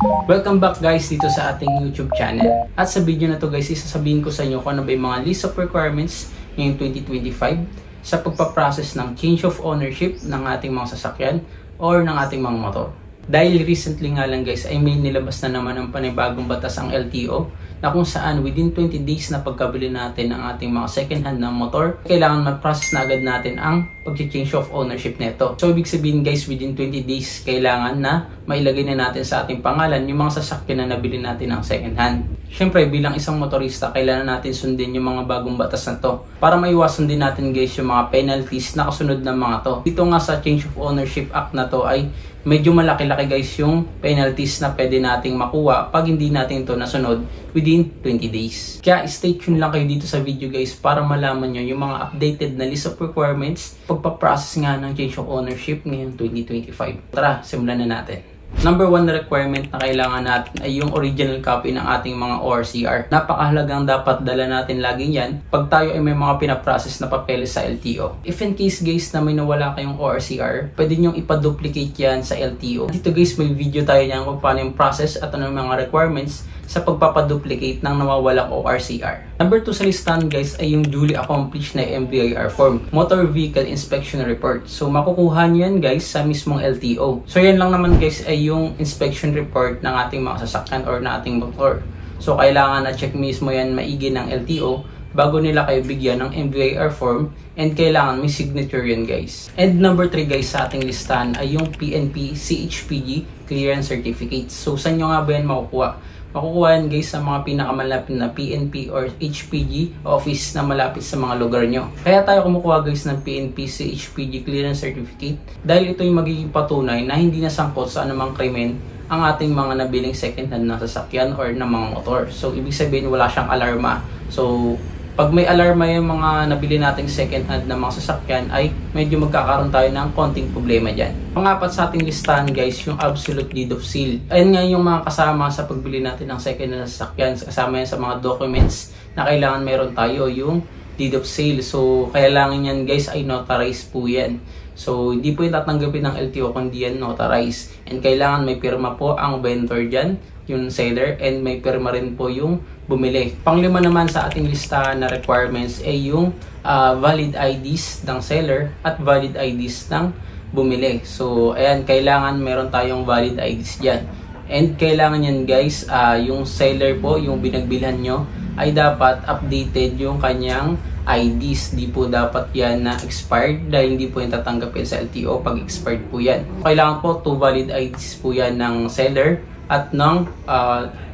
Welcome back guys dito sa ating YouTube channel. At sa video na to guys, isasabihin ko sa inyo kung ano ba yung mga list of requirements ngayong 2025 sa pagpaprocess ng change of ownership ng ating mga sasakyan or ng ating mga motor. Dahil recently nga lang guys ay may nilabas na naman ang panibagong batas ang LTO na kung saan within 20 days na pagkabili natin ng ating mga second hand na motor, kailangan mag-process na agad natin ang pag-change of ownership nito. So ibig sabihin guys, within 20 days kailangan na mailagay na natin sa ating pangalan yung mga sasakyan na nabili natin ng second hand. Siyempre bilang isang motorista, kailangan natin sundin yung mga bagong batas na to para maiwasan din natin guys yung mga penalties na kasunod ng mga to. Dito nga sa Change of Ownership Act na to ay medyo malaki-laki guys yung penalties na pwede nating makuha pag hindi natin ito nasunod within 20 days. Kaya stay tuned lang kayo dito sa video guys para malaman nyo yung mga updated na list of requirements pagpaprocess nga ng change of ownership ngayong 2025. Tara, simulan na natin. Number 1 na requirement na kailangan natin ay yung original copy ng ating mga ORCR. Napakahalagang dapat dala natin lagi yan pag tayo ay may mga pinaprocess na papeles sa LTO. If in case guys na may nawala kayong ORCR, pwede nyong ipaduplicate yan sa LTO. Dito guys may video tayo niyan kung paano yung process at ano yung mga requirements sa pagpapaduplicate ng nawawalang ORCR. Number 2 sa listahan guys ay yung duly accomplished na MVIR form, Motor Vehicle Inspection Report. So makukuha nyo yan guys sa mismong LTO. So yan lang naman guys ay yung inspection report ng ating mga sasakyan or ng ating motor. So kailangan na check mismo yan maigi ng LTO bago nila kayo bigyan ng MVIR form, and kailangan may signature yan guys. And number 3 guys sa ating listahan ay yung PNP CHPG Clearance Certificate. So saan nyo nga ba yan makukuha? Makukuha yan guys sa mga pinakamalapit na PNP or HPG office na malapit sa mga lugar nyo. Kaya tayo kumukuha guys ng PNP CHPG Clearance Certificate dahil ito yung magiging patunay na hindi nasangkot sa anumang krimen ang ating mga nabiling second hand na sasakyan or na mga motor. So ibig sabihin wala siyang alarma. So pag may alarma yung mga nabili nating second hand na mga sasakyan ay medyo magkakaroon tayo ng konting problema dyan. Pangapat sa ating listahan guys, yung absolute deed of sale. Ayun nga yung mga kasama sa pagbili natin ng second hand na sasakyan. Kasama yan sa mga documents na kailangan meron tayo, yung deed of sale. So kailangan yan guys ay notarized po yan. So hindi po yung tatanggapin ng LTO kundi yan notarized. And kailangan may pirma po ang vendor dyan, yung seller, and may pirma rin po yung bumili. Panglima naman sa ating listahan na requirements ay yung valid IDs ng seller at valid IDs ng bumili. So ayan, kailangan meron tayong valid IDs dyan. And kailangan yan guys, yung seller po, yung binagbilhan nyo, ay dapat updated yung kanyang IDs. Di po dapat yan na expired dahil hindi po yung tatanggapin sa LTO pag expired po yan. Kailangan po 2 valid IDs po yan ng seller at ng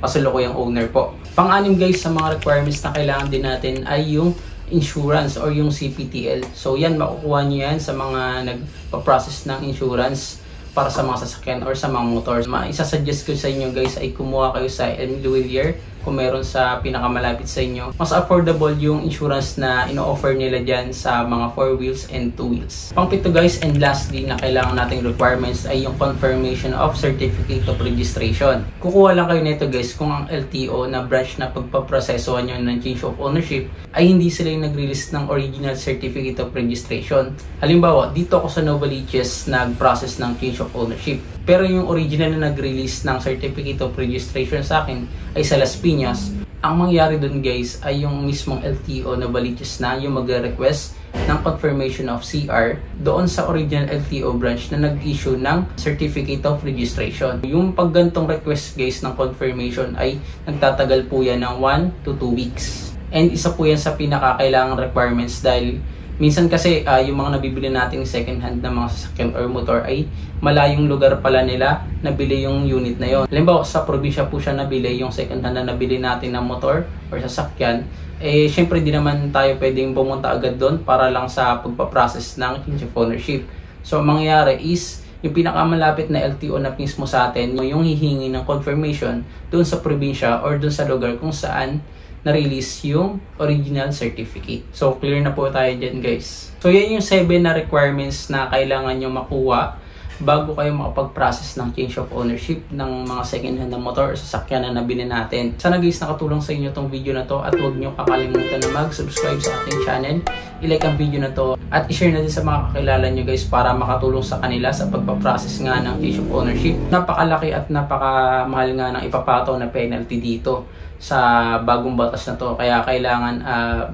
kasalukuyang owner po. Pang-anim guys sa mga requirements na kailangan din natin ay yung insurance or yung CPTL. So yan, makukuha nyo yan sa mga nagpa-process ng insurance para sa mga sasakyan or sa mga motors. Isasuggest ko sa inyo guys ay kumuha kayo sa Louvier kung meron sa pinakamalapit sa inyo. Mas affordable yung insurance na ino-offer nila dyan sa mga 4 wheels and 2 wheels. Pang-pito guys and lastly na kailangan nating requirements ay yung confirmation of certificate of registration. Kukuha lang kayo nito guys kung ang LTO na branch na pagpaprosesohan nyo ng change of ownership ay hindi sila yung nag-release ng original certificate of registration. Halimbawa, dito ako sa Novaliches nag-process ng change of ownership. Pero yung original na nag-release ng certificate of registration sa akin ay sa Las Piñas. Ang mangyari dun guys ay yung mismong LTO na Novaliches na yung magre-request ng confirmation of CR doon sa original LTO branch na nag-issue ng certificate of registration. Yung paggantong request guys ng confirmation ay nagtatagal po yan ng 1 to 2 weeks. And isa po yan sa pinakakailangang requirements dahil minsan kasi yung mga nabibili nating second hand na mga sasakyan or motor ay malayong lugar pala nila nabili yung unit na yon. Halimbawa sa probinsya po siya nabili yung second hand na nabili natin na motor or sasakyan, eh syempre di naman tayo pwedeng pumunta agad doon para lang sa pagpaprocess ng change of ownership. So ang mangyayari is yung pinakamalapit na LTO na mismo sa atin yung hihingi ng confirmation doon sa probinsya or doon sa lugar kung saan na-release yung original certificate. So, clear na po tayo dyan guys. So, yan yung 7 na requirements na kailangan nyo makuha bago kayo makapag-process ng change of ownership ng mga second-hand na motor o sasakyan na nabili natin. Sana guys nakatulong sa inyo tong video na to at huwag nyo kakalimutan na mag-subscribe sa ating channel, i-like ang video na to at i-share na din sa mga kakilala nyo guys para makatulong sa kanila sa pagpa-process nga ng change of ownership. Napakalaki at napakamahal nga ng ipapataw na penalty dito sa bagong batas na to, kaya kailangan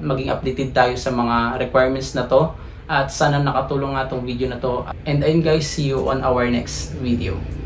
maging updated tayo sa mga requirements na to at sana nakatulong nga tong video na to. And ayun guys, see you on our next video.